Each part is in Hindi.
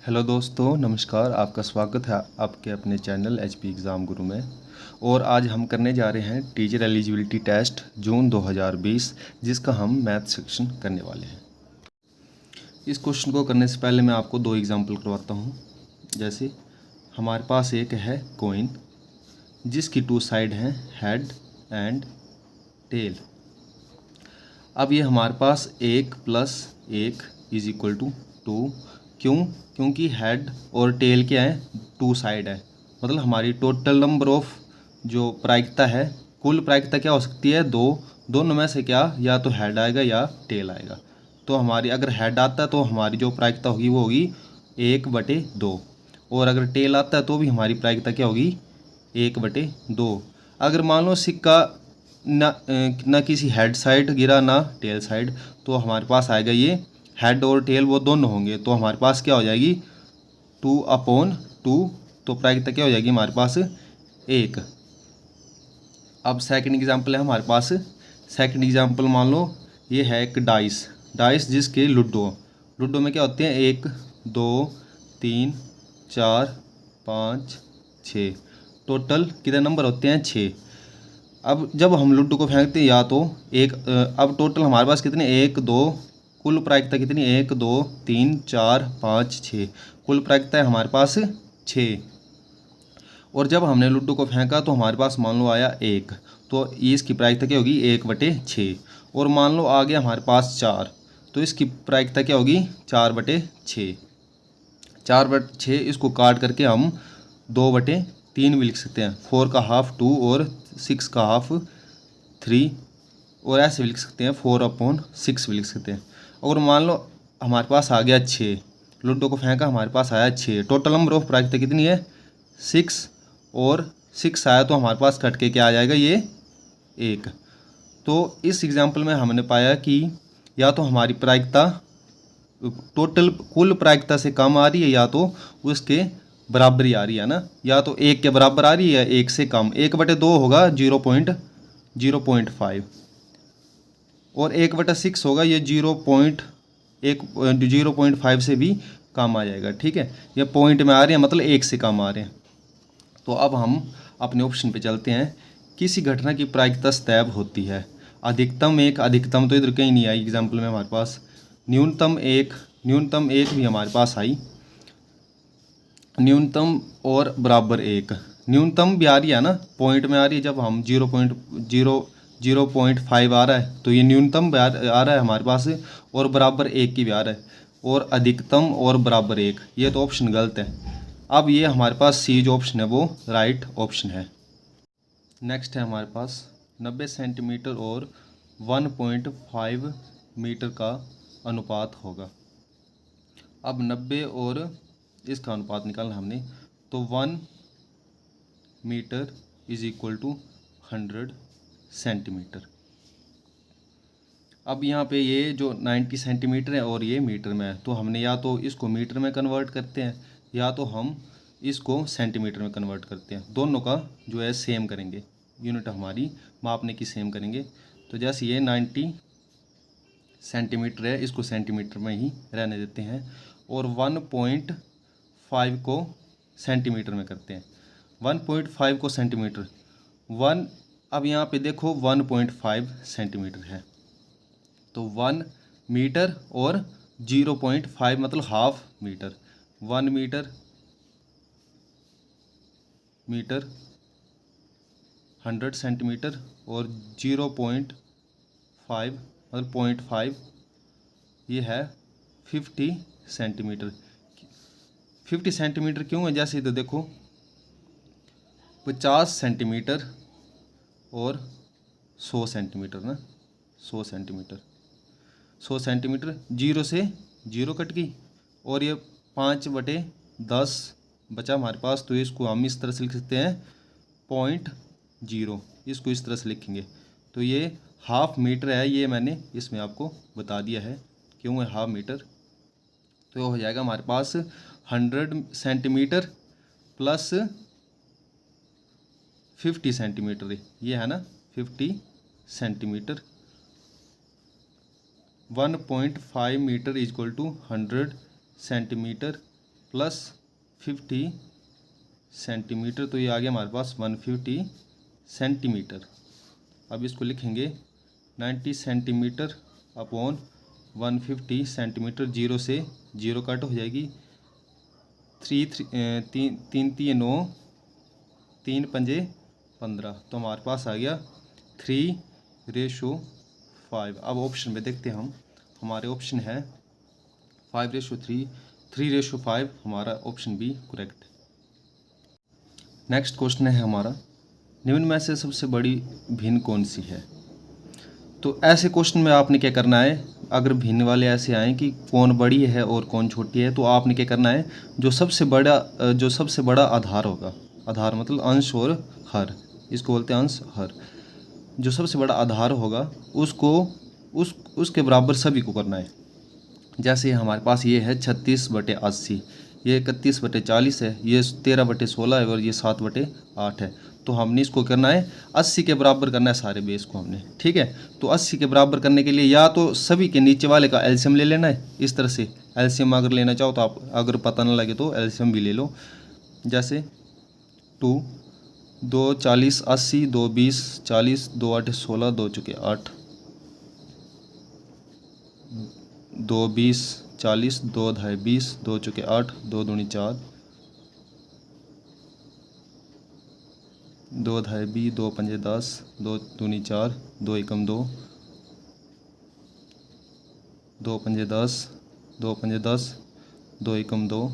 हेलो दोस्तों, नमस्कार। आपका स्वागत है आपके अपने चैनल एचपी एग्ज़ाम गुरु में। और आज हम करने जा रहे हैं टीचर एलिजिबिलिटी टेस्ट जून 2020, जिसका हम मैथ सेक्शन करने वाले हैं। इस क्वेश्चन को करने से पहले मैं आपको दो एग्जांपल करवाता हूँ। जैसे हमारे पास एक है कॉइन जिसकी टू साइड हैं हेड एंड टेल। अब ये हमारे पास 1 + 1 = 2। क्योंकि हेड और टेल क्या है, टू साइड है। मतलब हमारी टोटल नंबर ऑफ जो प्रायिकता है, कुल प्रायिकता क्या हो सकती है, दो। दोनों में से क्या, या तो हेड आएगा या टेल आएगा। तो हमारी अगर हेड आता है तो हमारी जो प्रायिकता होगी वो होगी 1/2। और अगर टेल आता है तो भी हमारी प्रायिकता क्या होगी, 1/2। अगर मान लो सिक्का ना किसी हेड साइड गिरा ना टेल साइड, तो हमारे पास आएगा ये हेड और टेल वो दोनों होंगे, तो हमारे पास क्या हो जाएगी 2/2। तो प्रायिकता क्या हो जाएगी हमारे पास 1। अब सेकंड एग्जांपल है हमारे पास। सेकंड एग्जांपल मान लो ये है एक डाइस जिसके लूडो में क्या होते हैं, 1 2 3 4 5 6। टोटल कितने नंबर होते हैं, 6। अब जब हम लूडो को फेंकते हैं या तो अब टोटल हमारे पास कितने, 1 2, कुल प्रायिकता कितनी, 1 2 3 4 5 6। कुल प्रायिकता है हमारे पास 6। और जब हमने लूडो को फेंका तो हमारे पास मान लो आया 1, तो इसकी प्रायिकता क्या होगी 1/6। और मान लो आ गया हमारे पास 4, तो इसकी प्रायिकता क्या होगी 4/6। 4/6 इसको काट करके हम 2/3 भी लिख सकते हैं। 4 का हाफ 2 और 6 का हाफ 3। और ऐसे भी लिख सकते हैं 4/6 भी लिख सकते हैं। और मान लो हमारे पास आ गया 6, लूडो को फेंका हमारे पास आया 6। टोटल नंबर ऑफ प्रायिकता कितनी है 6। और 6 आया तो हमारे पास कट के क्या आ जाएगा, ये 1। तो इस एग्जाम्पल में हमने पाया कि या तो हमारी प्रायिकता टोटल कुल प्रायिकता से कम आ रही है या तो उसके बराबर ही आ रही है ना, या तो 1 के बराबर आ रही है 1 से कम। 1/2 होगा 0.5 और 1/6 होगा ये 0.5 से भी कम आ जाएगा। ठीक है, ये पॉइंट में आ रहे हैं मतलब 1 से कम आ रहे हैं। तो अब हम अपने ऑप्शन पे चलते हैं। किसी घटना की प्रायिकता सदैव होती है। अधिकतम तो इधर कहीं नहीं आई एग्जाम्पल में हमारे पास। न्यूनतम एक भी हमारे पास आई। न्यूनतम और बराबर 1, न्यूनतम भी आ रही है ना, पॉइंट में आ रही है। जब हम 0.5 आ रहा है तो ये न्यूनतम भी आ रहा है हमारे पास, और बराबर 1 की भी आ रहा है। और अधिकतम और बराबर 1, ये तो ऑप्शन गलत है। अब ये हमारे पास सी जो ऑप्शन है वो राइट ऑप्शन है। नेक्स्ट है हमारे पास 90 सेंटीमीटर और 1.5 मीटर का अनुपात होगा। अब 90 और इसका अनुपात निकालना हमने, तो 1 मीटर = 100 सेंटीमीटर। अब यहाँ पे ये जो 90 सेंटीमीटर है और ये मीटर में है, तो हमने या तो इसको मीटर में कन्वर्ट करते हैं या तो हम इसको सेंटीमीटर में कन्वर्ट करते हैं। दोनों का जो है सेम करेंगे, यूनिट हमारी मापने की सेम करेंगे। तो जैसे ये 90 सेंटीमीटर है, इसको सेंटीमीटर में ही रहने देते हैं। और 1.5 को सेंटीमीटर में करते हैं। 1.5 को सेंटीमीटर 1, अब यहाँ पे देखो 1.5 सेंटीमीटर है, तो 1 मीटर और 0.5 मतलब हाफ मीटर। 1 मीटर 100 सेंटीमीटर और 0.5 मतलब 0.5 ये है 50 सेंटीमीटर। 50 सेंटीमीटर क्यों है, जैसे तो देखो 50 सेंटीमीटर और 100 सेंटीमीटर ना, 100 सेंटीमीटर 0 से 0 कट गई, और ये 5/10 बचा हमारे पास। तो इसको हम इस तरह से लिख सकते हैं 0.0, इसको इस तरह से लिखेंगे। तो ये हाफ मीटर है, ये मैंने इसमें आपको बता दिया है क्यों है हाफ मीटर। तो हो जाएगा हमारे पास 100 सेंटीमीटर प्लस 50 सेंटीमीटर, ये है ना 50 centimetre. 1.5 metre = 100 centimetre plus 50 centimetre, तो ये आ गया हमारे पास 150 सेंटीमीटर। अब इसको लिखेंगे 90 सेंटीमीटर अपॉन 150 सेंटीमीटर, जीरो से जीरो कट हो जाएगी, तीन तीन तीन 9, 3 पंजे 15, तो हमारे पास आ गया 3:5। अब ऑप्शन में देखते हैं हम, हमारे ऑप्शन है 5:3, 3:5, हमारा option B correct. Next question है हमारा, निम्न में से सबसे बड़ी भिन्न कौन सी है। तो ऐसे क्वेश्चन में आपने क्या करना है, अगर भिन्न वाले ऐसे आए कि कौन बड़ी है और कौन छोटी है, तो आपने क्या करना है, जो सबसे बड़ा आधार होगा, आधार मतलब अंश और हर, इसको बोलते हैं अंश हर, जो सबसे बड़ा आधार होगा उसको उसके बराबर सभी को करना है। जैसे हमारे पास ये है 36/80, ये 31/40 है, ये 13/16 है और ये 7/8 है। तो हमने इसको करना है 80 के बराबर करना है सारे बेस को हमने, ठीक है। तो 80 के बराबर करने के लिए या तो सभी के नीचे वाले का एलसीएम ले लेना है, इस तरह से एलसीएम अगर लेना चाहो तो आप, अगर पता ना लगे तो एलसीएम भी ले लो। जैसे 2 40 80, 2 20 40, 2 8 16, 2 चुके 8, 2 20 40, 2 ढाई 20, 2 चुके 8, 2 दूनी 4, 2 ढाई 20, 2 पंजे 10, 2 दूनी 4, 2 एकम 2, 2 पंजे 10, 2 पंजे 10, 2 एकम 2,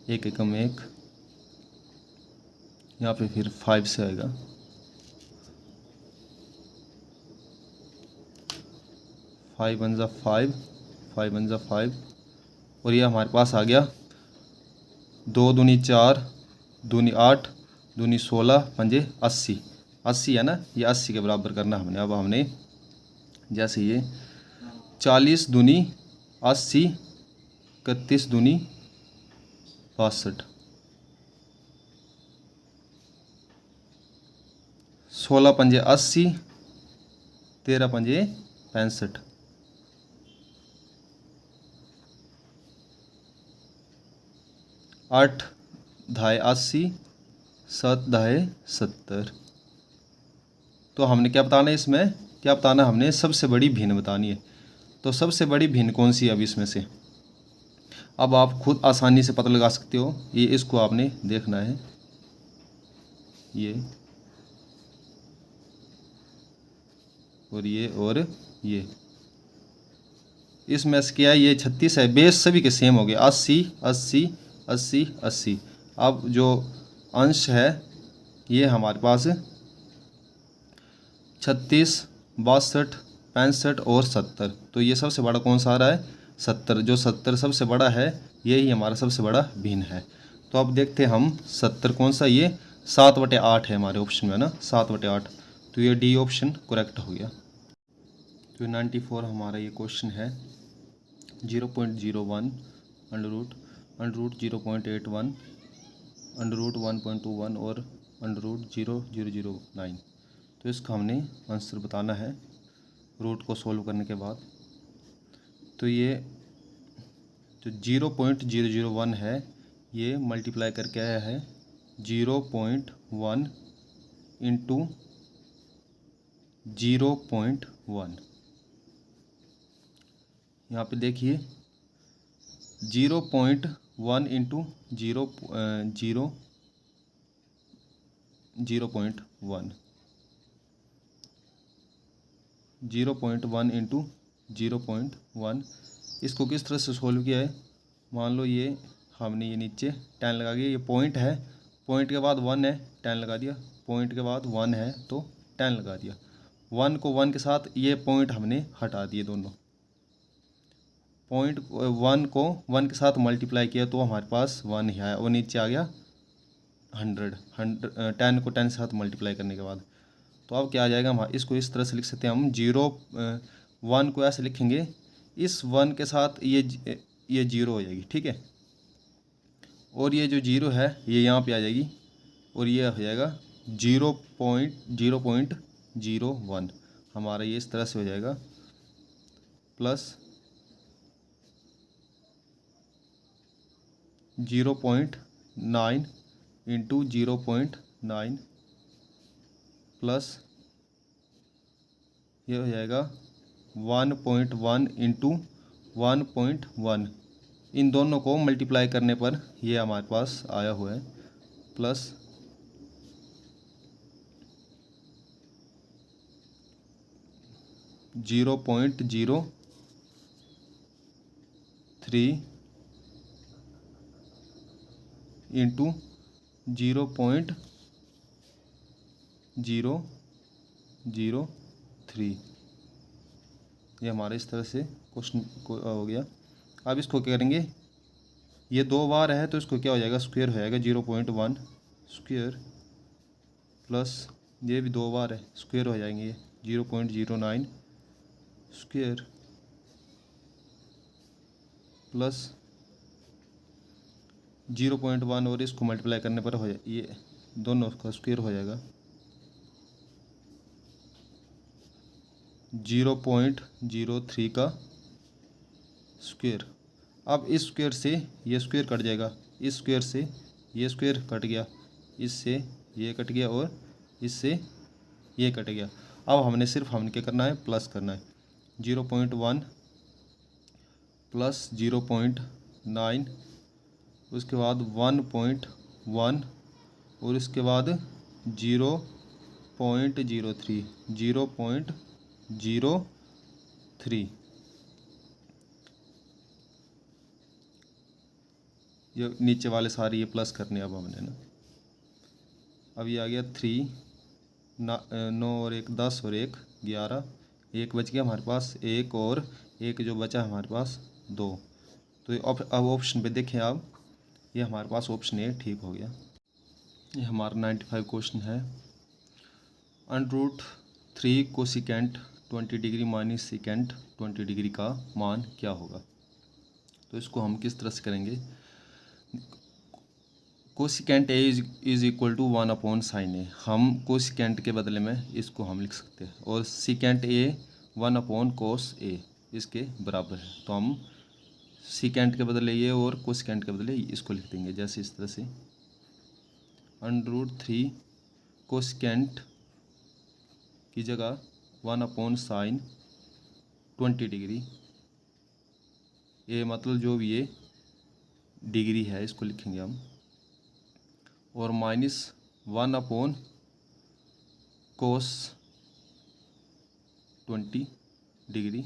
1 एकम 1, यहाँ पे फिर 5 से आएगा, 5 1 जा 5, 5 1 जा 5, और ये हमारे पास आ गया 2 दूनी 4, दूनी 8, दूनी 16, पंजे 80, 80 है ना, ये 80 के बराबर करना हमने। अब हमने जैसे ये 40 दूनी 80, 31 दूनी 62, 16 पंजे 80, 13 पंजे 65, 8 ढाई 80, 7 ढाई 70। तो हमने क्या बताना है इसमें, क्या बताना, हमने सबसे बड़ी भिन्न बतानी है। तो सबसे बड़ी भिन्न कौन सी है अब इसमें से, अब आप खुद आसानी से पता लगा सकते हो। ये इसको आपने देखना है, ये और ये इसमें से क्या है, ये 36 है, बेस सभी के सेम हो गए, 80 80 80 80। अब जो अंश है ये हमारे पास 36 62 65 और 70, तो ये सबसे बड़ा कौन सा आ रहा है, 70, जो 70 सबसे बड़ा है यही हमारा सबसे बड़ा भिन्न है। तो अब देखते हैं हम 70 कौन सा, ये 7/8 है हमारे ऑप्शन में ना, 7/8, तो ये डी ऑप्शन करेक्ट हो गया। तो 94 हमारा ये क्वेश्चन है, 0.01 अंडर रूट 0.81 अंडर रूट 1.21 और अंडर रूट 0.009। तो इसका हमने आंसर बताना है रूट को सॉल्व करने के बाद। तो ये जो 0.001 है ये मल्टीप्लाई करके आया है 0.1 इंटू 0.1। यहाँ पे देखिए 0.1 इंटू 0.1, 0.1 इंटू 0.1। इसको किस तरह से सोल्व किया है, मान लो ये हमने ये नीचे 10 लगा दिया, ये पॉइंट है, पॉइंट के बाद 1 है 10 लगा दिया, पॉइंट के बाद 1 है तो 10 लगा दिया, 1 को 1 के साथ ये पॉइंट हमने हटा दिए, दोनों पॉइंट 1 को 1 के साथ मल्टीप्लाई किया तो हमारे पास 1 ही आया, और नीचे आ गया 100, 10 को 10 के साथ मल्टीप्लाई करने के बाद। तो अब क्या आ जाएगा, हम इसको इस तरह से लिख सकते हैं, हम 1 को ऐसे लिखेंगे, इस 1 के साथ ये 0 हो जाएगी, ठीक है, और ये जो 0 है ये यहाँ पे आ जाएगी, और ये हो जाएगा 0.01, हमारा ये इस तरह से हो जाएगा, प्लस 0.9 इंटू 0.9 प्लस ये हो जाएगा 1.1 इंटू 1.1। इन दोनों को मल्टीप्लाई करने पर ये हमारे पास आया हुआ है प्लस 0.03 इंटू 0.003। ये हमारे इस तरह से क्वेश्चन को हो गया। अब इसको क्या करेंगे, ये 2 बार है तो इसको क्या हो जाएगा, स्क्वायर हो जाएगा 0.1 स्क्वायर प्लस ये भी 2 बार है, स्क्वायर हो जाएंगे ये 0.09 स्क्वायर प्लस 0.1 और इसको मल्टीप्लाई करने पर हो जाए ये दोनों का स्क्वायर हो जाएगा 0.03 का स्क्वायर। अब इस स्क्वायर से ये स्क्वायर कट जाएगा, इस स्क्वायर से ये स्क्वायर कट गया, इससे ये कट गया और इससे ये कट गया। अब हमने क्या करना है, प्लस करना है 0.1 प्लस 0.9 उसके बाद 1.1 और इसके बाद 0.03 ये नीचे वाले सारे ये प्लस करने अब हमने ना। अब ये आ गया 3 9 और 1 10 और 1 11, एक बच गया हमारे पास, एक और एक जो बचा हमारे पास 2। तो अब ऑप्शन पे देखें आप, ये हमारे पास ऑप्शन ए ठीक हो गया। ये हमारा 95 क्वेश्चन है। √3 cosecant 20 degree minus secant 20 degree का मान क्या होगा। तो इसको हम किस तरह से करेंगे, cosecant a is equal to 1/sin a, हम कोसिकेंट के बदले में इसको हम लिख सकते हैं, और सिकेंट ए 1/cos ए इसके बराबर है। तो हम सिकेंट के बदले ये और कोसिकेंट के बदले इसको लिख देंगे, जैसे इस तरह से √3 कोसिकेंट की जगह 1/sin 20 डिग्री, ये मतलब जो भी ये डिग्री है इसको लिखेंगे हम, और माइनस 1/cos 20 डिग्री।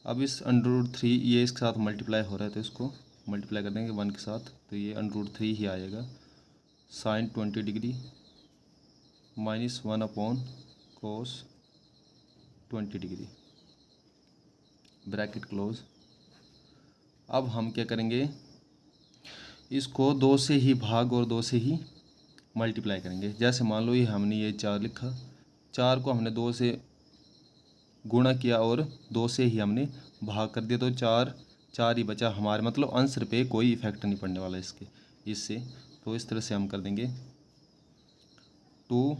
अब इस √3 ये इसके साथ मल्टीप्लाई हो रहा है तो इसको मल्टीप्लाई कर देंगे 1 के साथ, तो ये √3 ही आएगा sin 20 degree minus 1/cos 20 degree, bracket close. अब हम क्या करेंगे, इसको 2 से ही भाग और 2 से ही मल्टीप्लाई करेंगे। जैसे मान लो ये हमने ये 4 लिखा, 4 को हमने 2 से गुणा किया और 2 से ही हमने भाग कर दिया, तो 4 ही बचा हमारे, मतलब आंसर पे कोई इफेक्ट नहीं पड़ने वाला इससे। तो इस तरह से हम कर देंगे 2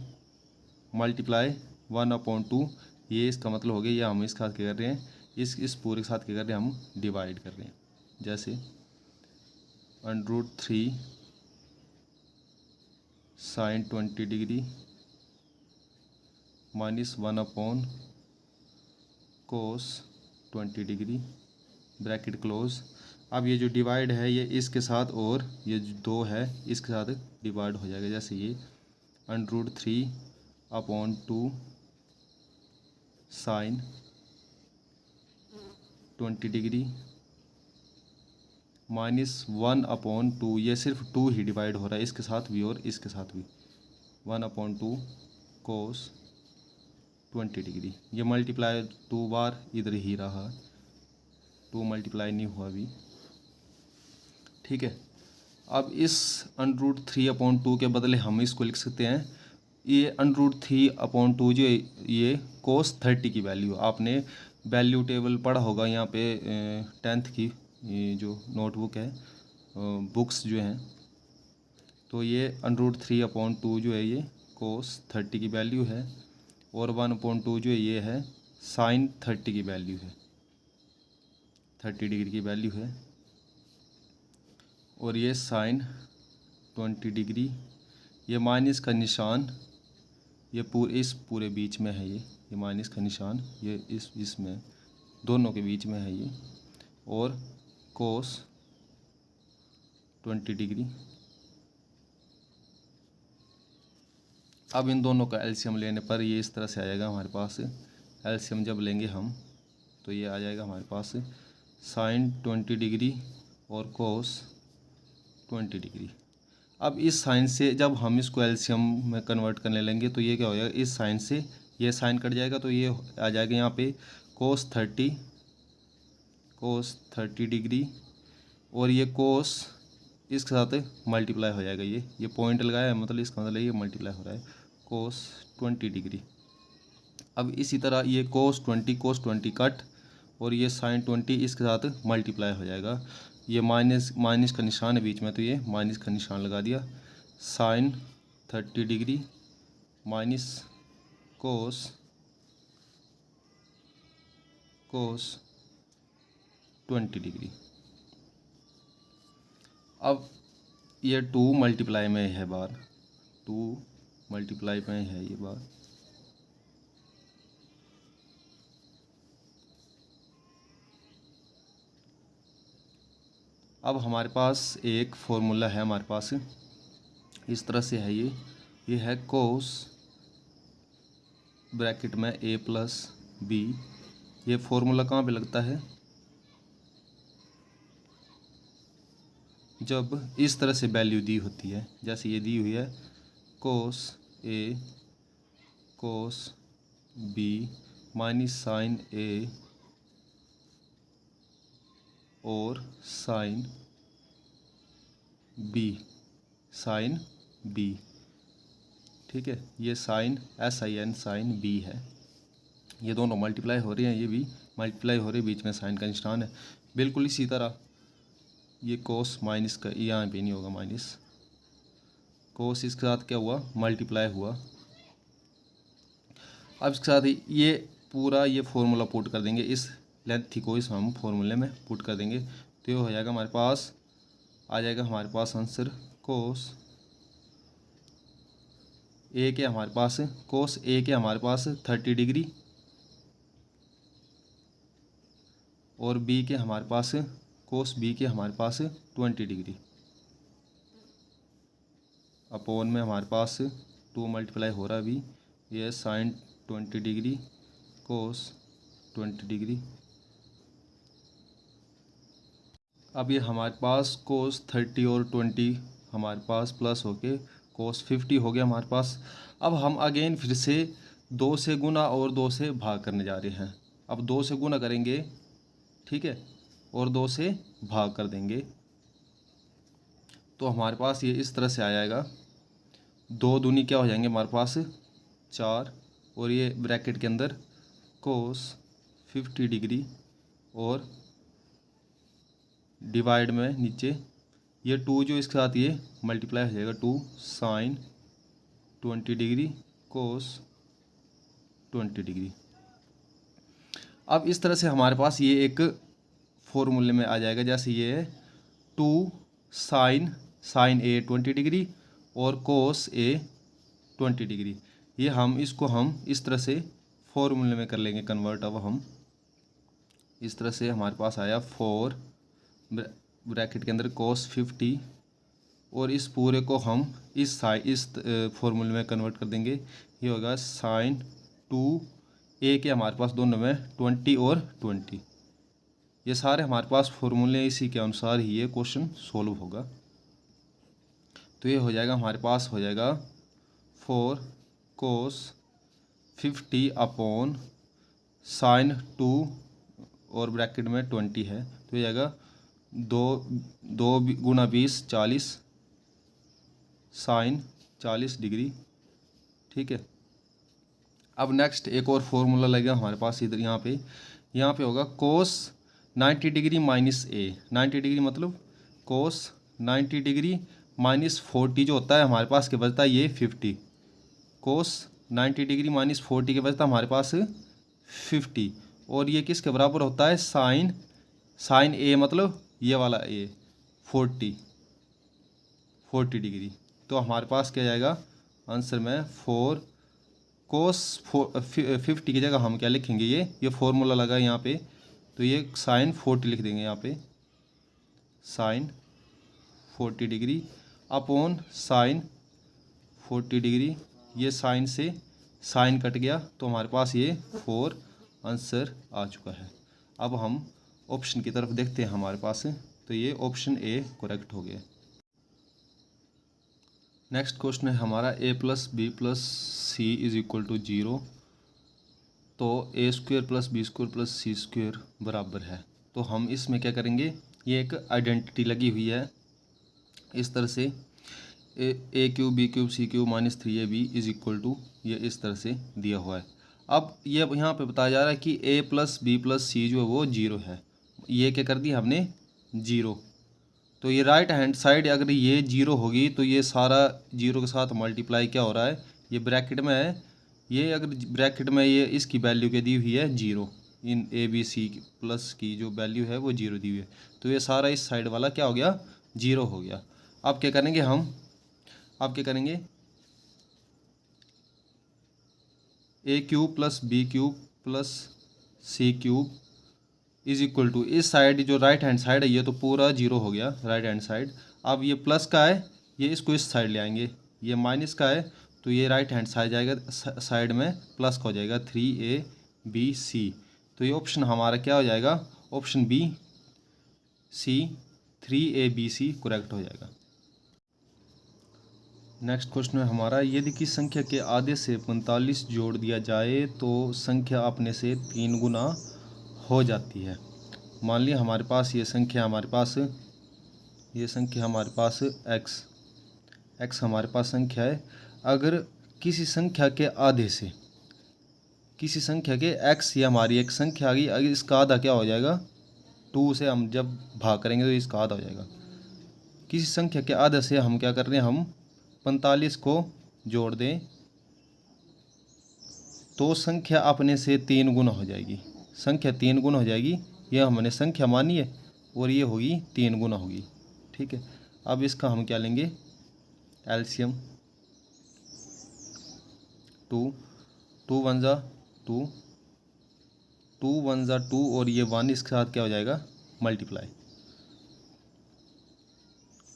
मल्टीप्लाई 1/2, ये इसका मतलब हो गया, ये हम इसके साथ क्या कर रहे हैं, इस पूरे के साथ क्या कर रहे हैं, हम डिवाइड कर रहे हैं। जैसे √3 sin 20 degree minus 1/cos 20 degree, bracket close. अब ये जो डिवाइड है ये इसके साथ और ये जो 2 है इसके साथ डिवाइड हो जाएगा, जैसे ये √3/2 sin 20 डिग्री माइनस 1/2, ये सिर्फ 2 ही डिवाइड हो रहा है, इसके साथ भी और इसके साथ भी, 1/2 cos 20 डिग्री। ये मल्टीप्लाई 2 बार इधर ही रहा, 2 मल्टीप्लाई नहीं हुआ अभी, ठीक है। अब इस √3/2 के बदले हम इसको लिख सकते हैं, ये √3/2 जो ये cos 30 की वैल्यू, आपने वैल्यू टेबल पढ़ा होगा यहाँ पे 10th की ये जो नोटबुक है, बुक्स जो हैं, तो ये √3/2 जो है ये cos 30 की वैल्यू है, और 1/2 जो ये है sin 30 की वैल्यू है, 30 डिग्री की वैल्यू है। और ये साइन 20 डिग्री, ये माइनस का निशान ये इस पूरे बीच में है, ये माइनस का निशान ये इसमें दोनों के बीच में है ये, और कोस 20 डिग्री। अब इन दोनों का एलसीएम लेने पर ये इस तरह से आ जाएगा हमारे पास। एलसीएम जब लेंगे हम तो ये आ जाएगा हमारे पास साइन 20 डिग्री और कोस 20 डिग्री। अब इस साइन से जब हम इसको एलसीएम में कन्वर्ट करने लेंगे तो ये क्या हो जाएगा, इस साइन से ये साइन कट जाएगा तो ये आ जाएगा यहाँ पे कोस 30 डिग्री, और ये कोस इसके साथ मल्टीप्लाई हो जाएगा। ये पॉइंट लगाया है मतलब इसका मतलब ये मल्टीप्लाई हो रहा है कोस 20 डिग्री। अब इसी तरह ये कोस 20 कट, और ये साइन 20 इसके साथ मल्टीप्लाई हो जाएगा। ये माइनस का निशान है बीच में तो ये माइनस का निशान लगा दिया। Sine 30 degree minus cos 20 degree. अब ये 2 मल्टीप्लाई में है बार, 2 मल्टीप्लाई में है ये बार। अब हमारे पास एक फॉर्मूला है हमारे पास, इस तरह से है ये है कोस ब्रैकेट में a प्लस बी। ये फॉर्मूला कहाँ पे लगता है, जब इस तरह से वैल्यू दी होती है, जैसे ये दी हुई है cos a cos b minus sine a और साइन b, ठीक है। ये साइन SIN साइन b है, ये दोनों मल्टीप्लाई हो रहे हैं, ये भी मल्टीप्लाई हो रहे हैं, बीच में साइन का निशान है। बिल्कुल इसी तरह ये कोस माइनस का यहाँ पे नहीं होगा माइनस, कोस इसके साथ क्या हुआ मल्टीप्लाई हुआ। अब इसके साथ ये पूरा ये फॉर्मूला पुट कर देंगे, इस लेंथ थी को इस हम फॉर्मूले में पुट कर देंगे तो ये हो जाएगा हमारे पास, आ जाएगा हमारे पास आंसर कोस ए के हमारे पास 30 डिग्री और बी के हमारे पास कोस बी के हमारे पास 20 डिग्री अपॉन में हमारे पास 2 मल्टीप्लाई हो रहा है अभी, ये साइन 20 डिग्री कोस 20 डिग्री। अब ये हमारे पास कोस 30 और 20 हमारे पास प्लस होके कोस 50 हो गया हमारे पास। अब हम अगेन फिर से 2 से गुना और 2 से भाग करने जा रहे हैं। अब 2 से गुना करेंगे, ठीक है, और 2 से भाग कर देंगे तो हमारे पास ये इस तरह से आ जाएगा। 2 दूनी क्या हो जाएंगे हमारे पास 4, और ये ब्रैकेट के अंदर कोस 50 डिग्री और डिवाइड में नीचे ये 2 जो इसके साथ ये मल्टीप्लाई हो जाएगा 2 साइन 20 डिग्री कोस 20 डिग्री। अब इस तरह से हमारे पास ये एक फॉर्मूले में आ जाएगा, जैसे ये है 2 साइन ए 20 डिग्री और कोस ए 20 डिग्री। ये इसको हम इस तरह से फॉर्मूले में कर लेंगे कन्वर्ट। अब हम इस तरह से हमारे पास आया 4 ब्रैकेट के अंदर कोस 50 और इस पूरे को हम इस फॉर्मूले में कन्वर्ट कर देंगे। ये होगा साइन 2 ए के हमारे पास दोनों में 20 और 20। ये सारे हमारे पास फॉर्मूले, इसी के अनुसार ही ये क्वेश्चन सोल्व होगा। तो ये हो जाएगा हमारे पास हो जाएगा 4 कोस 50 अपॉन साइन 2 और ब्रैकेट में 20 है तो ये जाएगा 2 गुना 20 40 साइन 40 डिग्री, ठीक है। अब नेक्स्ट एक और फॉर्मूला लगेगा हमारे पास इधर यहाँ पे होगा कोस 90 डिग्री माइनस ए। 90 डिग्री मतलब कोस 90 डिग्री माइनस 40 जो होता है हमारे पास के बचता है ये 50। कोस 90 डिग्री माइनस 40 के बचता हमारे पास 50, और ये किसके बराबर होता है साइन ए मतलब ये वाला ए 40 40 डिग्री। तो हमारे पास क्या जाएगा आंसर में 4 cos 50 की जगह हम क्या लिखेंगे, ये फॉर्मूला लगा यहाँ पे, तो ये साइन 40 लिख देंगे यहाँ पे, sine 40 degree upon sine 40 degree. ये साइन से साइन कट गया तो हमारे पास ये 4 आंसर आ चुका है। अब हम ऑप्शन की तरफ देखते हैं हमारे पास, तो ये ऑप्शन ए करेक्ट हो गया। नेक्स्ट क्वेश्चन है हमारा a plus b plus c is equal to 0, तो a square plus b square plus c square बराबर है। तो हम इसमें क्या करेंगे, ये एक आइडेंटिटी लगी हुई है इस तरह से, a cube b cube c cube minus 3ab is equal to, ये इस तरह से दिया हुआ है। अब ये यहाँ पे बताया जा रहा है कि a प्लस बी प्लस सी जो है वो 0 है, ये क्या कर दिया हमने 0, तो ये राइट हैंड साइड अगर ये 0 होगी तो ये सारा 0 के साथ मल्टीप्लाई क्या हो रहा है, ये ब्रैकेट में है, ये अगर ब्रैकेट में ये इसकी वैल्यू क्या दी हुई है 0, इन ए बी सी प्लस की जो वैल्यू है वो 0 दी हुई है, तो ये सारा इस साइड वाला क्या हो गया 0 हो गया। अब क्या करेंगे हम, अब क्या करेंगे, a cube plus b cube plus c cube is equal to, इस साइड जो राइट हैंड साइड है ये तो पूरा 0 हो गया राइट हैंड साइड। अब ये प्लस का है, ये इसको इस साइड ले आएंगे, ये माइनस का है तो ये राइट हैंड साइड जाएगा, साइड में प्लस का हो जाएगा 3ab तो ये ऑप्शन हमारा क्या हो जाएगा, option B C 3abc correct हो जाएगा। नेक्स्ट क्वेश्चन है हमारा, यदि किसी संख्या के आधे से 45 जोड़ दिया जाए तो संख्या अपने से 3 गुना हो जाती है। मान लिया हमारे पास ये संख्या हमारे पास x हमारे पास संख्या है। अगर किसी संख्या के आधे से, किसी संख्या के x या हमारी एक संख्या आ गई, अगर इसका आधा क्या हो जाएगा 2 से हम जब भाग करेंगे तो इसका आधा हो जाएगा। किसी संख्या के आधे से हम क्या कर रहे हैं, हम 45 को जोड़ दें तो संख्या अपने से 3 गुना हो जाएगी, संख्या 3 गुना हो जाएगी, यह हमने संख्या मानी है और ये होगी 3 गुना होगी, ठीक है। अब इसका हम क्या लेंगे एलसीएम, 2 1 जा 2 और ये 1 इसके साथ क्या हो जाएगा मल्टीप्लाई,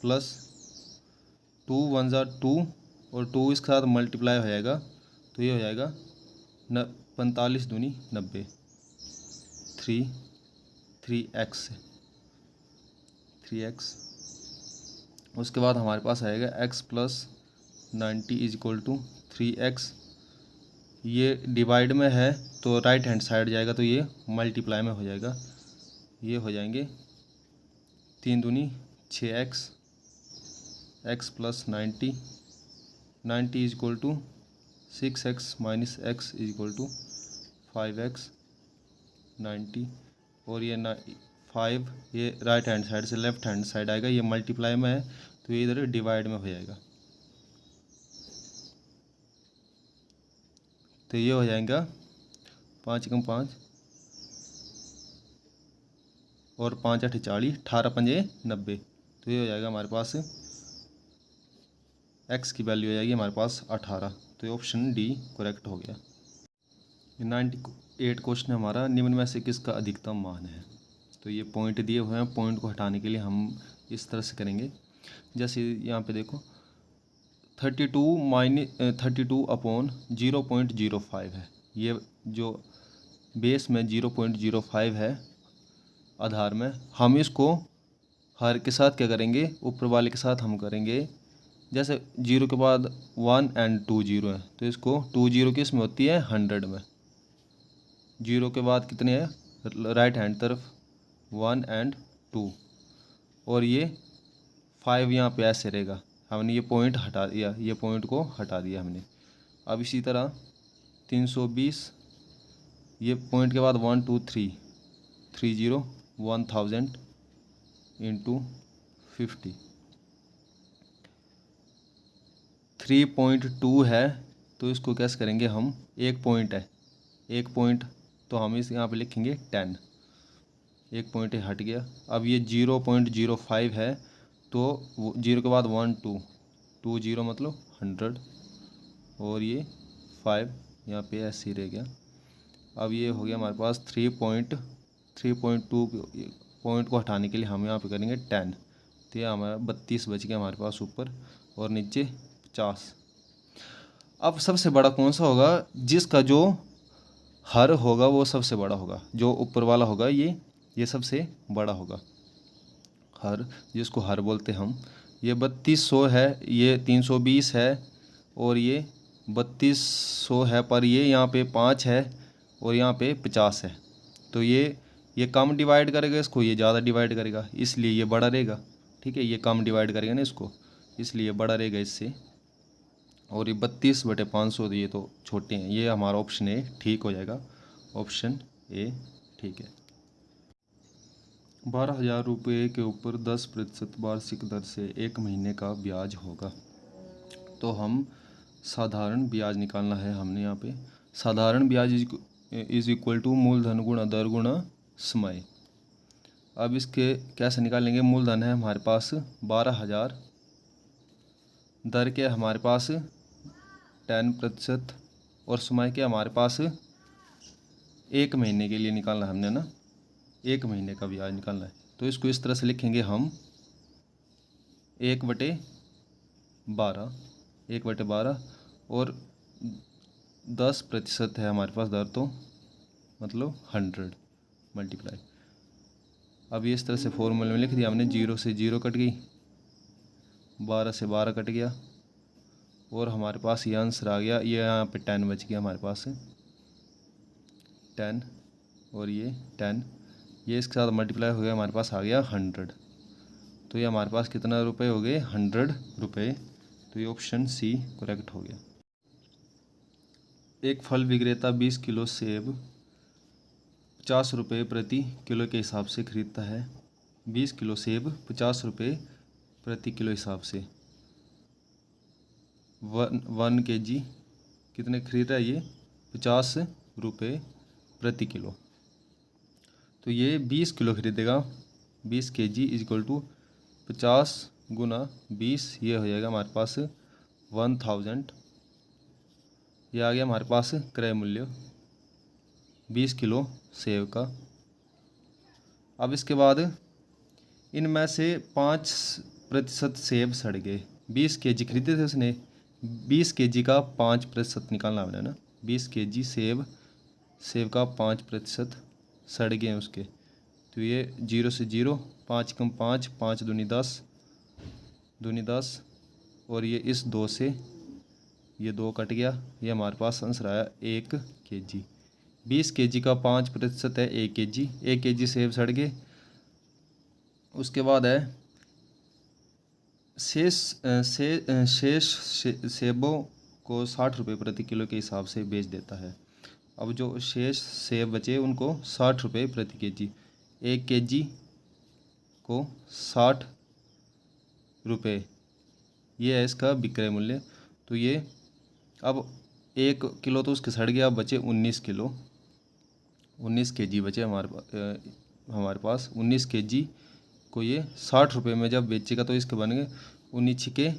प्लस 2 1 जा 2 और 2 इसके साथ मल्टीप्लाई हो जाएगा तो ये हो जाएगा 45 दूनी 90, 3x। उसके बाद हमारे पास आएगा x plus 90 is equal to 3x, ये डिवाइड में है तो राइट हैंड साइड जाएगा तो ये मल्टीप्लाई में हो जाएगा, ये हो जाएंगे 3 दूनी 6x, x plus 90 is equal to 6x minus x is equal to 5x 90, और ये 5 ये राइट हैंड साइड से लेफ्ट हैंड साइड आएगा, ये मल्टीप्लाई में है तो ये इधर डिवाइड में हो जाएगा, तो ये हो जाएगा 5 कम 5 और 5 8 40, 18 पंजे 90, तो ये हो जाएगा हमारे पास x की वैल्यू हो जाएगी हमारे पास 18, तो ये ऑप्शन डी करेक्ट हो गया। 98 क्वेश्चन है हमारा, निम्न में से किसका अधिकतम मान है। तो ये पॉइंट दिए हुए हैं, पॉइंट को हटाने के लिए हम इस तरह से करेंगे, जैसे यहाँ पे देखो 32 अपॉन 0.05 है, ये जो बेस में 0.05 है आधार में, हम इसको हर के साथ क्या करेंगे, ऊपर वाले के साथ हम करेंगे, जैसे 0 के बाद 1 एंड 2 0 है तो इसको 2 0 किस में होती है 100 में, 0 के बाद कितने हैं राइट हैंड तरफ 1 एंड 2, और ये 5 यहाँ पे ऐसे रहेगा, हमने ये पॉइंट हटा दिया, ये पॉइंट को हटा दिया हमने। अब इसी तरह 320, ये पॉइंट के बाद 1 2 3 30 1000 इंटू 50, 3.2 है तो इसको कैसे करेंगे हम, एक पॉइंट है, एक पॉइंट तो हम इस यहाँ पे लिखेंगे 10, एक पॉइंट हट गया। अब ये 0.05 है तो जीरो के बाद 1 2 2 0 मतलब 100 और ये 5 यहाँ पे ऐसे ही रह गया। अब ये हो गया हमारे पास 3.2 पॉइंट को हटाने के लिए हम यहाँ पे करेंगे 10, तो ये हमारा 32 बच गया हमारे पास ऊपर और नीचे 50। अब सबसे बड़ा कौन सा होगा? जिसका जो हर होगा वो सबसे बड़ा होगा, जो ऊपर वाला होगा ये सबसे बड़ा होगा। हर, जिसको हर बोलते हम, ये 3200 है, ये 320 है और ये 3200 है, पर ये यहाँ पे 5 है और यहाँ पे 50 है। तो ये कम डिवाइड करेगा इसको, ये ज़्यादा डिवाइड करेगा, इसलिए ये बड़ा रहेगा। ठीक है, ये कम डिवाइड करेगा ना इसको, इसलिए बड़ा रहेगा इससे। और ये 32/500 ये तो छोटे हैं। ये हमारा ऑप्शन ए ठीक हो जाएगा, ऑप्शन ए ठीक है। 12,000 रुपये के ऊपर 10% वार्षिक दर से 1 महीने का ब्याज होगा। तो हम साधारण ब्याज निकालना है हमने यहाँ पे। साधारण ब्याज इज इक्वल टू मूलधन गुणा दर गुणा समय। अब इसके कैसे निकालेंगे? मूलधन है हमारे पास 12,000, दर के हमारे पास 10% और समय के हमारे पास 1 महीने के लिए निकालना है हमने ना, 1 महीने का ब्याज निकालना है। तो इसको इस तरह से लिखेंगे हम 1/12 और 10% है हमारे पास दर, तो मतलब 100 मल्टीप्लाई। अब ये इस तरह से फॉर्मूले में लिख दिया हमने। 0 से 0 कट गई, 12 से 12 कट गया और हमारे पास ये आंसर आ गया। ये यहाँ पे 10 बच गया हमारे पास, 10 और ये 10, ये इसके साथ मल्टीप्लाई हो गया, हमारे पास आ गया 100। तो ये हमारे पास कितना रुपए हो गए? 100 रुपये। तो ये ऑप्शन सी करेक्ट हो गया। एक फल विक्रेता 20 किलो सेब 50 रुपये प्रति किलो के हिसाब से खरीदता है। 20 किलो सेब 50 रुपये प्रति किलो हिसाब से 1 kg कितने खरीद रहा है? ये 50 रुपये प्रति किलो। तो ये 20 किलो खरीदेगा, 20 kg इज इक्वल टू 50 गुना 20, ये हो जाएगा हमारे पास 1000। ये आ गया हमारे पास क्रय मूल्य 20 किलो सेब का। अब इसके बाद इनमें से 5% सेब सड़ गए। 20 kg खरीदे थे उसने, 20 kg का 5% निकालना हमने ना। 20 kg सेब का 5% सड़ गए हैं उसके। तो ये 0 से 0, 5 कम 5, 5 दूनी 10, दूनी 10 और ये इस 2 से ये 2 कट गया। ये हमारे पास आंसर आया 1 kg। 20 kg का 5% है 1 kg। 1 kg सेब सड़ गए। उसके बाद है शेष सेबों को 60 रुपये प्रति किलो के हिसाब से बेच देता है। अब जो शेष सेब बचे उनको 60 रुपये प्रति केजी, 1 kg को 60 रुपये, ये है इसका विक्रय मूल्य। तो ये अब 1 किलो तो उसके सड़ गया, अब बचे 19 किलो, 19 kg बचे हमारे पास 19 kg को ये 60 रुपये में जब बेचेगा तो इसके बन गए 19 छिके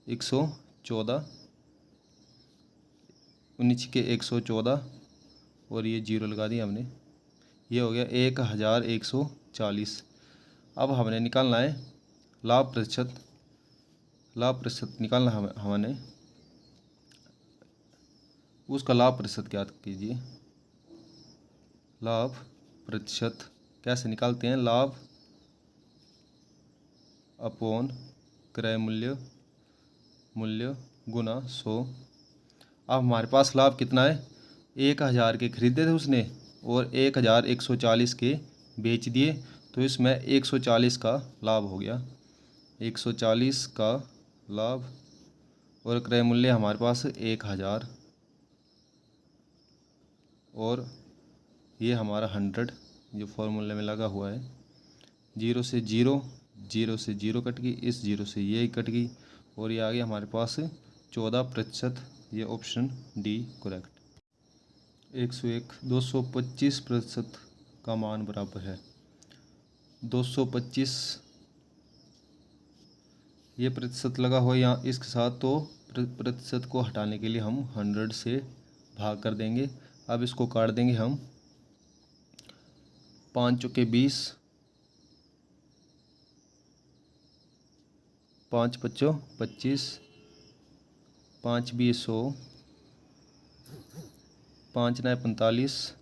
114, 19 छिके 114 और ये 0 लगा दिया हमने। ये हो गया 1140। अब हमने निकालना है लाभ प्रतिशत। लाभ प्रतिशत निकालना हमने, उसका लाभ प्रतिशत ज्ञात कीजिए। लाभ प्रतिशत कैसे निकालते हैं? लाभ अपॉन क्रय मूल्य गुना 100। अब हमारे पास लाभ कितना है? 1000 के खरीदे थे उसने और 1140 के बेच दिए, तो इसमें 140 का लाभ हो गया, 140 का लाभ। और क्रय मूल्य हमारे पास 1000 और ये हमारा 100 जो फॉर्मूले में लगा हुआ है। 0 से 0, 0 से 0 कट गई, इस 0 से ये कट गई और ये आ गया हमारे पास 14%। ये ऑप्शन डी करेक्ट। 101 225% का मान बराबर है। 225 ये प्रतिशत लगा हो यहाँ इसके साथ, तो प्रतिशत को हटाने के लिए हम 100 से भाग कर देंगे। अब इसको काट देंगे हम। 5 चौके 20, 5 पच्चों 25, 5 बीस 100, 5 9 45,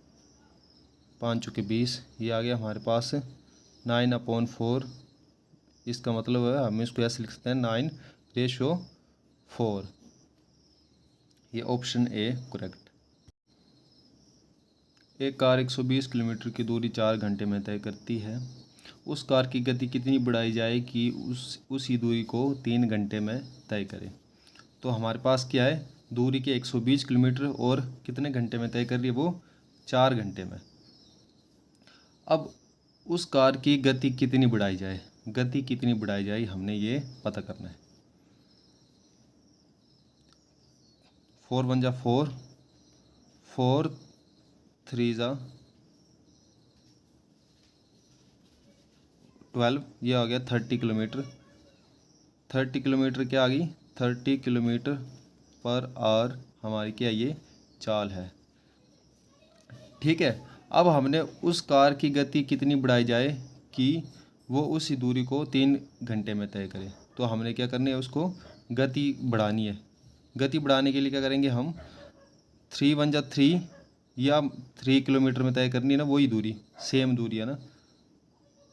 5 चौके 20। ये आ गया हमारे पास 9/4। इसका मतलब है हम इसको ऐसे लिख सकते हैं 9/4। ये ऑप्शन ए करेक्ट। एक कार 120 किलोमीटर की दूरी 4 घंटे में तय करती है। उस कार की गति कितनी बढ़ाई जाए कि उसी दूरी को 3 घंटे में तय करे। तो हमारे पास क्या है, दूरी के 120 किलोमीटर और कितने घंटे में तय कर रही है वो, 4 घंटे में। अब उस कार की गति कितनी बढ़ाई जाए, गति कितनी बढ़ाई जाए हमने ये पता करना है। 4 1 जा 4, 4 3 जा 12, ये आ गया 30 किलोमीटर। 30 किलोमीटर क्या आ गई, 30 किलोमीटर पर आवर हमारी क्या ये चाल है। ठीक है, अब हमने उस कार की गति कितनी बढ़ाई जाए कि वो उसी दूरी को 3 घंटे में तय करे। तो हमने क्या करनी है, उसको गति बढ़ानी है। गति बढ़ाने के लिए क्या करेंगे हम, 3 1 जा 3 या 3 किलोमीटर में तय करनी है ना, वही दूरी, सेम दूरी है ना,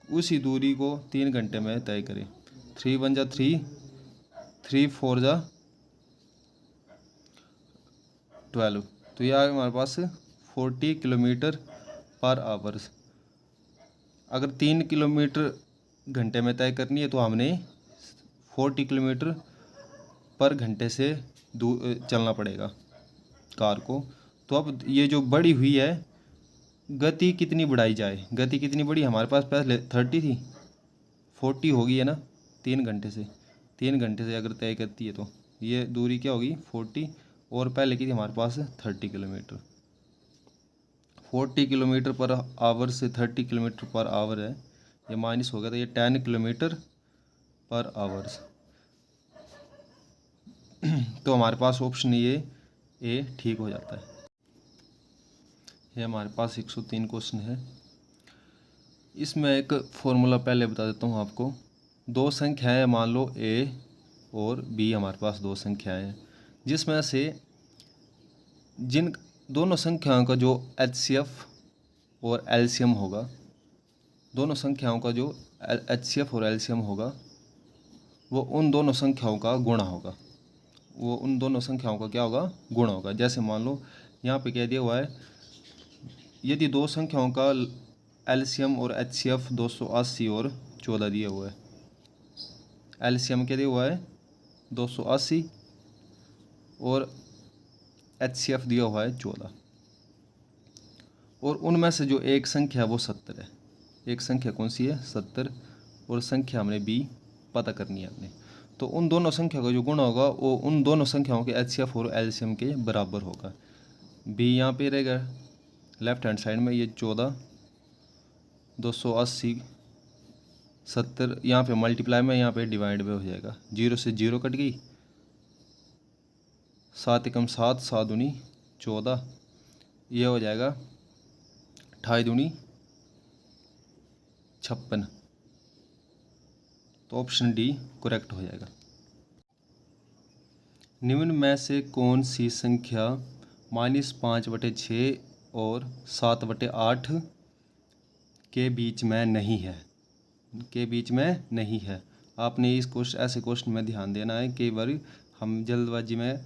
उसी दूरी को 3 घंटे में तय करें। 3 1 जा 3, 3 4 जा 12, तो यह हमारे पास 40 किलोमीटर पर आवर। अगर 3 किलोमीटर घंटे में तय करनी है तो हमने 40 किलोमीटर पर घंटे से चलना पड़ेगा कार को। तो अब ये जो बढ़ी हुई है, गति कितनी बढ़ाई जाए, गति कितनी बढ़ी, हमारे पास पहले 30 थी, 40 होगी है ना, 3 घंटे से, 3 घंटे से अगर तय करती है तो ये दूरी क्या होगी 40, और पहले की थी हमारे पास 30 किलोमीटर। 40 किलोमीटर पर आवर से 30 किलोमीटर पर आवर है, ये माइनस हो गया, तो ये 10 किलोमीटर पर आवर्स। तो हमारे पास ऑप्शन ये ए ठीक हो जाता है। ये हमारे पास 103 क्वेश्चन है। इसमें एक फॉर्मूला पहले बता देता हूँ आपको। दो संख्याएं मान लो ए और बी, हमारे पास दो संख्याएं हैं जिसमें से जिन दोनों संख्याओं का जो एचसीएफ और एलसीएम होगा, दोनों संख्याओं का जो एचसीएफ और एलसीएम होगा वो उन दोनों संख्याओं का गुणा होगा, वो उन दोनों संख्याओं का क्या होगा, गुणा होगा। जैसे मान लो यहाँ पे क्या दिया हुआ है, यदि दो संख्याओं का एलसीएम और एचसीएफ 280 और 14 दिया हुआ है। एलसीएम क्या दिया हुआ है 280 और एचसीएफ दिया हुआ है 14, और उनमें से जो एक संख्या वो 70 है। एक संख्या कौन सी है 70, और संख्या हमने बी पता करनी है हमने। तो उन दोनों संख्या का जो गुणा होगा वो उन दोनों संख्याओं के एचसीएफ और एलसीएम के बराबर होगा। बी यहाँ पे रहेगा लेफ्ट हैंड साइड में, ये 14 280 70 यहाँ पे मल्टीप्लाई में, यहाँ पे डिवाइड में हो जाएगा। 0 से 0 कट गई, 7 एकम 7, 7 दूनी 14, यह हो जाएगा 28 दूनी 56। तो ऑप्शन डी करेक्ट हो जाएगा। निम्न में से कौन सी संख्या -5/6 और 7/8 के बीच में नहीं है, के बीच में नहीं है। आपने इस क्वेश्चन ऐसे क्वेश्चन में ध्यान देना है। कई बार हम जल्दबाजी में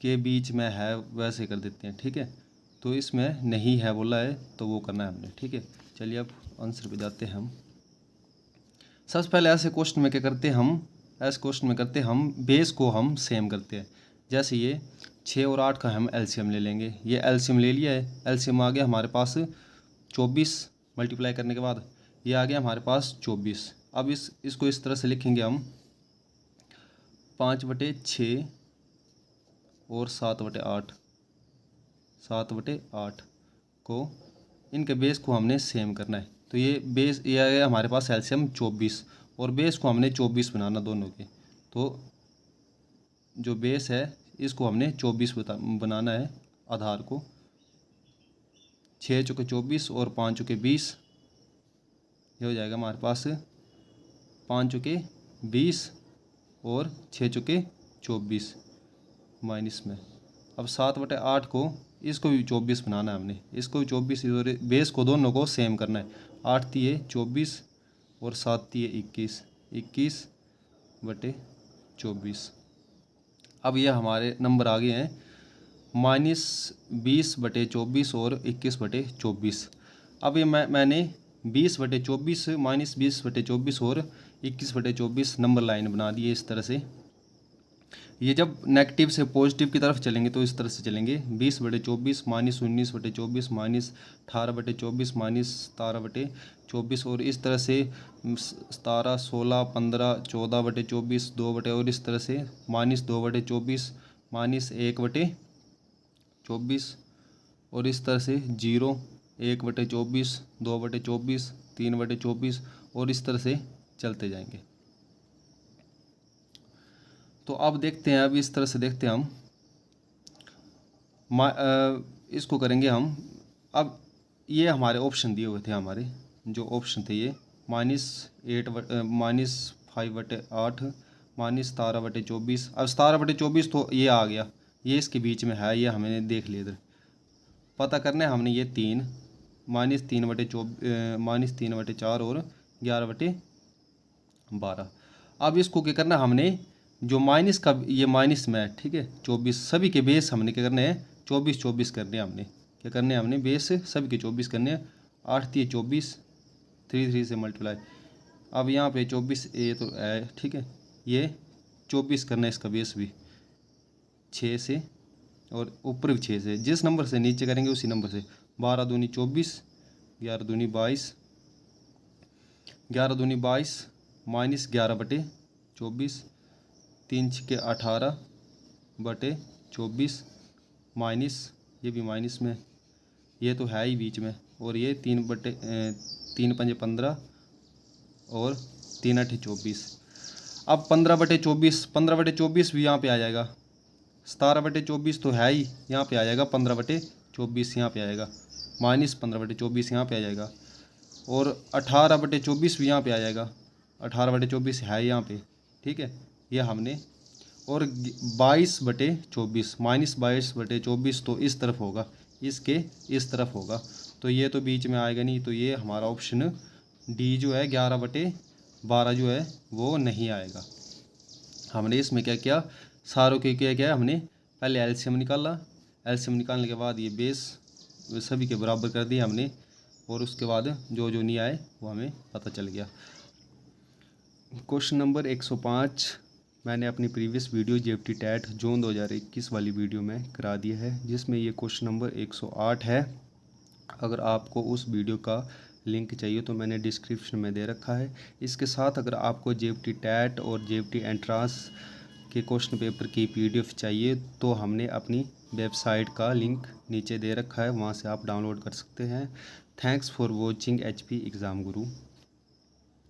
के बीच में है वैसे कर देते हैं, ठीक है। तो इसमें नहीं है बोला है तो वो करना है हमने, ठीक है। चलिए अब आंसर पे जाते हैं हम। सबसे पहले ऐसे क्वेश्चन में क्या करते हैं हम, ऐसे क्वेश्चन में करते हैं हम बेस को हम सेम करते हैं। जैसे ये 6 और 8 का हम एलसीएम ले लेंगे, ये एलसीएम ले लिया है, एलसीएम आ गया हमारे पास 24, मल्टीप्लाई करने के बाद ये आ गया हमारे पास 24। अब इसको इस तरह से लिखेंगे हम 5/6 और 7/8, 7/8 को, इनके बेस को हमने सेम करना है। तो ये बेस, ये आ गया हमारे पास एलसीएम 24, और बेस को हमने 24 बनाना दोनों के। तो जो बेस है इसको हमने 24 बनाना है आधार को। 6 चौके 24 और 5 चौके 20, ये हो जाएगा हमारे पास 5 चौके 20 और 6 चौके 24 माइनस में। अब 7/8 को इसको भी 24 बनाना है हमने, इसको भी 24, इधर बेस को दोनों को सेम करना है। 8 तिये 24 और 7 तिये 21, 21/24। अब ये हमारे नंबर आ गए हैं -20/24 और 21/24। अब ये मैंने 20/24 -20/24 और 21/24 नंबर लाइन बना दी है इस तरह से। ये जब नेगेटिव से पॉजिटिव की तरफ चलेंगे तो इस तरह से चलेंगे, 20/24 -19/24 -18/24 -17/24 और इस तरह से 17, 16, 15, 14/24 2 और इस तरह से -2/24 -1/24 और इस तरह से 0, 1/24 2/24 3/24 और इस तरह से चलते जाएंगे। तो अब देखते हैं, अब इस तरह से देखते हैं हम इसको करेंगे हम। अब ये हमारे ऑप्शन दिए हुए थे, हमारे जो ऑप्शन थे ये -5/8 -17/24। अब 17/24 तो ये आ गया, ये इसके बीच में है, ये हमने देख लिया इधर। पता करना है हमने ये 3 -3/4 और 11/12। अब इसको क्या करना है हमने, जो माइनस का ये माइनस में है, ठीक है, 24 सभी के बेस हमने क्या करने हैं 24 करने हैं। हमने क्या करने हैं, हमने बेस सभी के 24 करने हैं। 8 तिये 24, 3 से मल्टीप्लाई। अब यहाँ पे 24 ये तो है, ठीक है, ये 24 करना है इसका बेस भी 6 से और ऊपर भी 6 से, जिस नंबर से नीचे करेंगे उसी नंबर से। 12 दूनी 24, 11 दूनी 22, 11 दूनी 22 -11/24, 3 छक्के 18/24 माइनस, ये भी माइनस में, ये तो है ही बीच में, और ये 3 पंजे 15 और 3 8 24। अब 15/24 भी यहाँ पे आ जाएगा। 17/24 तो है ही, यहाँ पे आ जाएगा 15/24, यहाँ पे आएगा -15/24 यहाँ पे आ जाएगा, और 18/24 भी यहाँ पे आ जाएगा। 18/24 है यहाँ पे, ठीक है, ये हमने। और 22/24 -22/24 तो इस तरफ होगा, इसके इस तरफ होगा, तो ये तो बीच में आएगा नहीं, तो ये हमारा ऑप्शन डी जो है 11/12 जो है वो नहीं आएगा। हमने इसमें क्या किया, सारों के क्या हमने पहले एलसीएम निकाला, एलसीएम निकालने के बाद ये बेस सभी के बराबर कर दिया हमने, और उसके बाद जो जो नहीं आए वो हमें पता चल गया। क्वेश्चन नंबर 105 मैंने अपनी प्रीवियस वीडियो जेएफटी टेट जून 2021 वाली वीडियो में करा दिया है, जिसमें ये क्वेश्चन नंबर 108 है। अगर आपको उस वीडियो का लिंक चाहिए तो मैंने डिस्क्रिप्शन में दे रखा है। इसके साथ अगर आपको जेएफटी टेट और जेएफटी एंट्रांस के क्वेश्चन पेपर की पीडीएफ चाहिए तो हमने अपनी वेबसाइट का लिंक नीचे दे रखा है, वहाँ से आप डाउनलोड कर सकते हैं। Thanks for watching HP exam Guru.